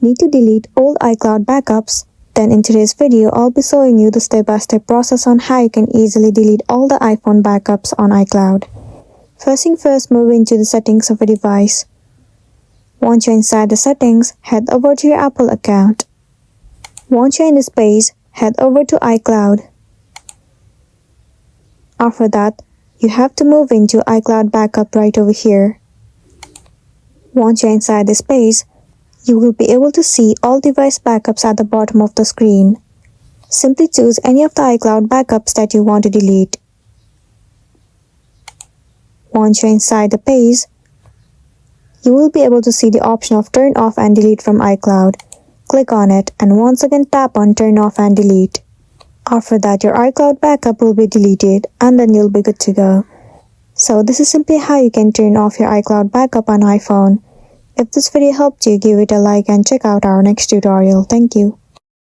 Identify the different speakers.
Speaker 1: Need to delete old iCloud backups? Then in today's video, I'll be showing you the step-by-step process on how you can easily delete all the iPhone backups on iCloud. First thing first, move into the settings of a device. Once you're inside the settings, head over to your Apple account. Once you're in this page, head over to iCloud. After that, you have to move into iCloud Backup right over here. Once you're inside this page, you will be able to see all device backups at the bottom of the screen. Simply choose any of the iCloud backups that you want to delete. Once you're inside the page, you will be able to see the option of Turn Off and Delete from iCloud. Click on it and once again tap on Turn Off and Delete. After that, your iCloud backup will be deleted and then you'll be good to go. So this is simply how you can turn off your iCloud backup on iPhone. If this video helped you, give it a like and check out our next tutorial. Thank you.